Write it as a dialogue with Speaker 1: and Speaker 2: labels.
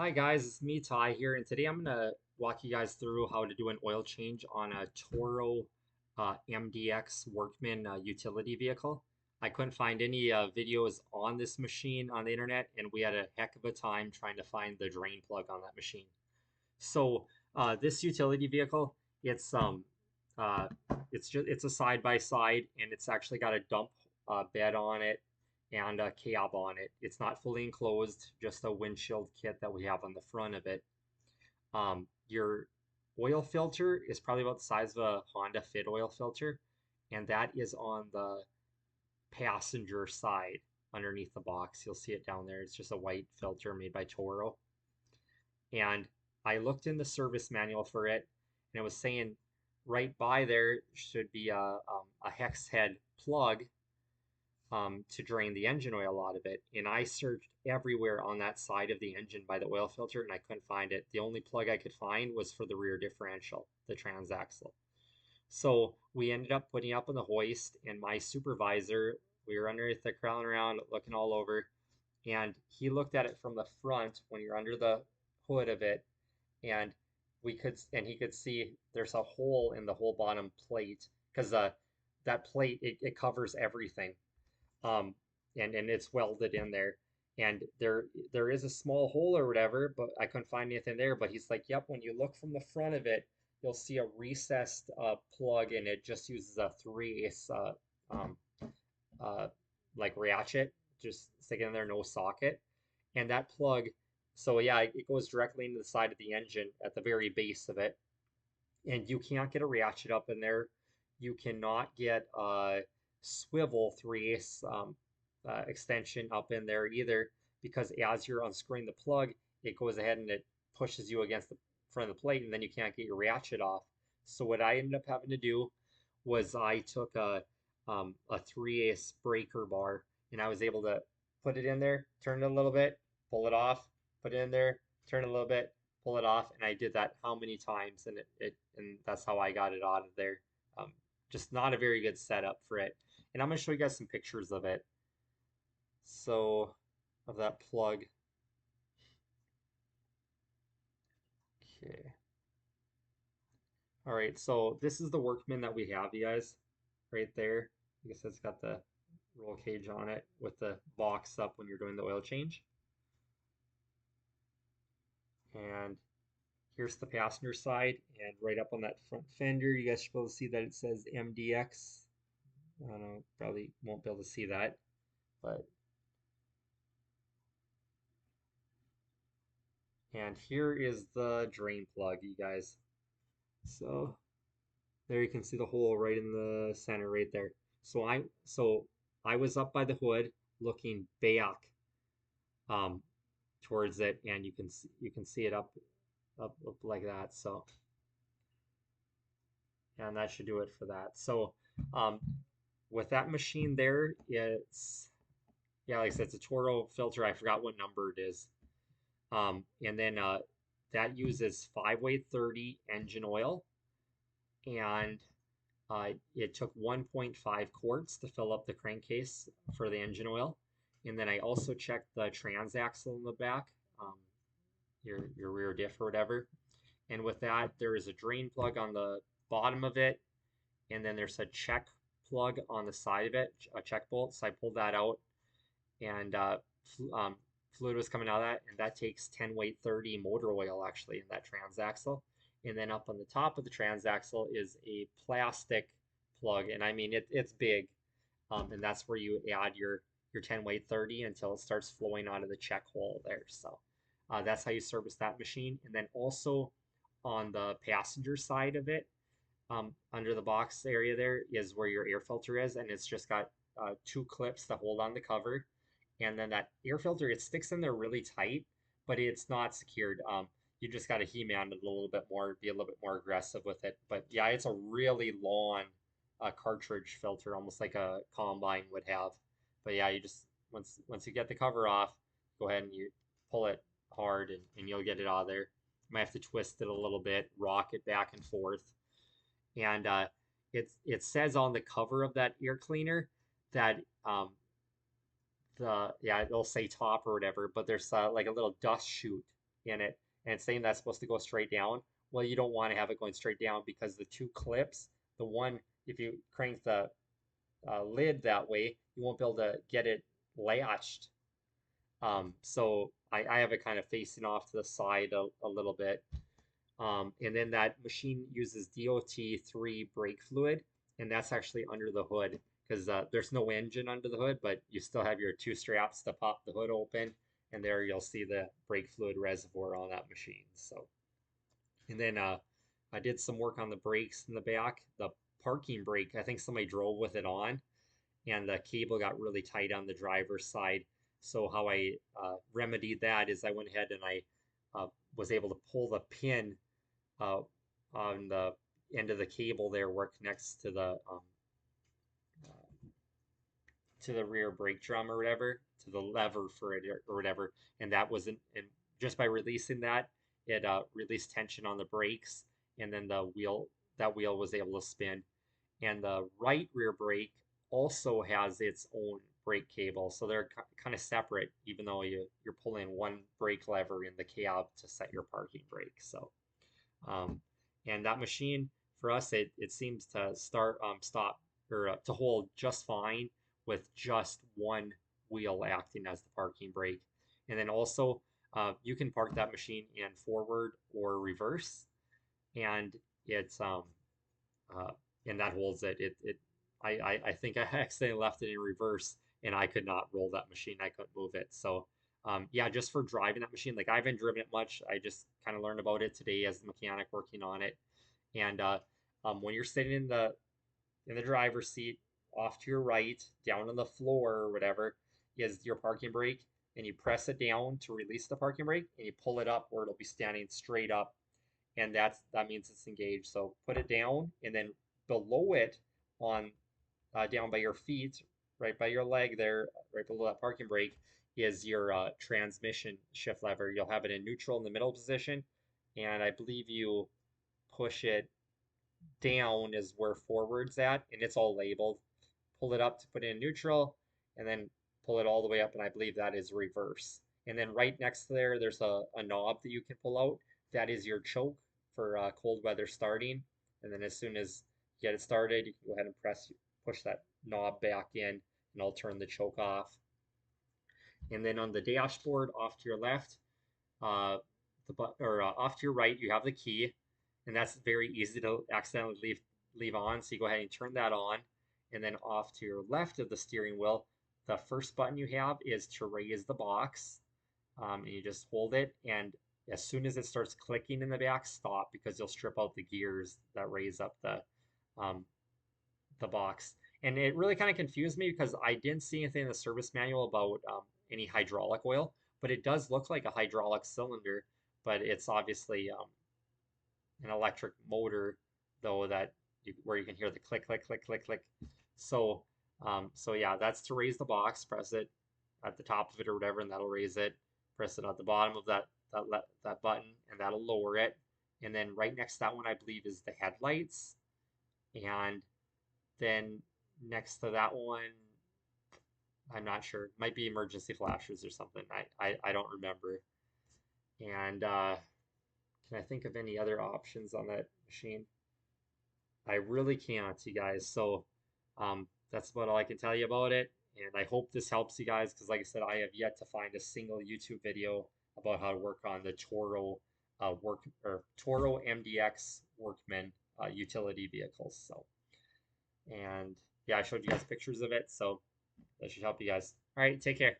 Speaker 1: Hi guys, it's me Ty here, and today I'm gonna walk you guys through how to do an oil change on a Toro MDX Workman utility vehicle. I couldn't find any videos on this machine on the internet, and we had a heck of a time trying to find the drain plug on that machine. So this utility vehicle, it's um uh, it's a side by side, and it's actually got a dump bed on it and a cab on it. It's not fully enclosed, just a windshield kit that we have on the front of it. Your oil filter is probably about the size of a Honda Fit oil filter, and that is on the passenger side underneath the box. You'll see it down there. It's just a white filter made by Toro. And I looked in the service manual for it, and it was saying right by there should be a hex head plug to drain the engine oil out of it. And I searched everywhere on that side of the engine by the oil filter, and I couldn't find it. The only plug I could find was for the rear differential, the transaxle. So we ended up putting up on the hoist, and my supervisor, we were underneath the crawling around, looking all over, and he looked at it from the front when you're under the hood of it, and he could see there's a hole in the whole bottom plate because that plate it covers everything, um, and it's welded in there. And there is a small hole or whatever, but I couldn't find anything there. But he's like, "Yep, when you look from the front of it, you'll see a recessed plug, and it just uses a 3/8 um, uh, like ratchet, just sticking in there, no socket." And that plug, so yeah, it goes directly into the side of the engine at the very base of it, and you can't get a ratchet up in there. You cannot get a swivel 3/8 extension up in there either, because as you're unscrewing the plug, it goes ahead and it pushes you against the front of the plate, and then you can't get your ratchet off. So what I ended up having to do was I took a 3/8 breaker bar, and I was able to put it in there, turn it a little bit, pull it off, put it in there, turn it a little bit, pull it off, and I did that how many times, and and that's how I got it out of there. Um, just not a very good setup for it. And I'm gonna show you guys some pictures of it. So of that plug. Okay. All right, so this is the Workman that we have, you guys, right there. I guess it's got the roll cage on it with the box up when you're doing the oil change. And here's the passenger side, and right up on that front fender, you guys should be able to see that it says MDX. I don't know, probably won't be able to see that, but and here is the drain plug, you guys. So there you can see the hole right in the center right there. So I was up by the hood looking back um, towards it, and you can see it up like that. So and that should do it for that. So um, with that machine there, it's yeah, like I said, it's a Toro filter. I forgot what number it is. And then that uses 5-way 30 engine oil, and it took 1.5 quarts to fill up the crankcase for the engine oil. And then I also checked the transaxle in the back, um, your rear diff or whatever. And with that, there is a drain plug on the bottom of it, and then there's a check plug on the side of it, a check bolt. So I pulled that out, and fluid was coming out of that, and that takes 10-weight 30 motor oil actually in that transaxle. And then up on the top of the transaxle is a plastic plug, and I mean it's big, and that's where you add your 10-weight 30 until it starts flowing out of the check hole there. So that's how you service that machine. And then also on the passenger side of it, under the box area there is where your air filter is, and it's just got two clips that hold on the cover. And then that air filter, it sticks in there really tight, but it's not secured. You just got to He-Man it a little bit more, be a little bit more aggressive with it. But yeah, it's a really long cartridge filter, almost like a combine would have. But yeah, you just once you get the cover off, go ahead and you pull it hard, and you'll get it out of there. You might have to twist it a little bit, rock it back and forth, and it says on the cover of that ear cleaner that the yeah, it'll say top or whatever, but there's like a little dust chute in it, and it's saying that's supposed to go straight down. Well, you don't want to have it going straight down because the two clips, the one, if you crank the lid that way, you won't be able to get it latched. So I have it kind of facing off to the side a little bit. And then that machine uses DOT3 brake fluid, and that's actually under the hood because there's no engine under the hood, but you still have your two straps to pop the hood open, and there you'll see the brake fluid reservoir on that machine. So, and then I did some work on the brakes in the back. The parking brake, I think somebody drove with it on, and the cable got really tight on the driver's side. So how I remedied that is I went ahead and I was able to pull the pin uh, on the end of the cable there where it connects to the rear brake drum or whatever, to the lever for it or whatever, and that wasn't. And just by releasing that, it released tension on the brakes, and then the wheel that wheel was able to spin. And the right rear brake also has its own brake cable, so they're kind of separate, even though you're pulling one brake lever in the cab to set your parking brake. So um, and that machine for us, it seems to stop, or to hold just fine with just one wheel acting as the parking brake. And then also, you can park that machine in forward or reverse, and it's uh, and that holds it. I think I accidentally left it in reverse, and I could not roll that machine. I couldn't move it. So, yeah, just for driving that machine, like I haven't driven it much. I just kind of learned about it today as the mechanic working on it. And when you're sitting in the driver's seat, off to your right, down on the floor or whatever, is your parking brake, and you press it down to release the parking brake, and you pull it up where it'll be standing straight up, and that means it's engaged. So put it down, and then below it, on down by your feet, right by your leg there, right below that parking brake, is your transmission shift lever. You'll have it in neutral in the middle position, and I believe you push it down is where forward's at, and it's all labeled. Pull it up to put in neutral, and then pull it all the way up, and I believe that is reverse. And then right next to there, there's a knob that you can pull out. That is your choke for cold weather starting. And then as soon as you get it started, you can go ahead and push that knob back in, and I'll turn the choke off. And then on the dashboard off to your left, uh, off to your right, you have the key, and that's very easy to accidentally leave on. So you go ahead and turn that on, and then off to your left of the steering wheel, the first button you have is to raise the box, and you just hold it, and as soon as it starts clicking in the back, stop, because you'll strip out the gears that raise up um, the box. And it really kind of confused me because I didn't see anything in the service manual about any hydraulic oil, but it does look like a hydraulic cylinder, but it's obviously an electric motor, though, where you can hear the click, click, click, click, click. So, so yeah, that's to raise the box. Press it at the top of it or whatever, and that'll raise it. Press it at the bottom of that button, and that'll lower it. And then right next to that one, I believe, is the headlights. And then next to that one, I'm not sure. Might be emergency flashers or something. I don't remember. And can I think of any other options on that machine? I really can't, you guys. So that's about all I can tell you about it. And I hope this helps you guys because, like I said, I have yet to find a single YouTube video about how to work on the Toro MDX Workman utility vehicles. So, and yeah, I showed you guys pictures of it. So that should help you guys. All right, take care.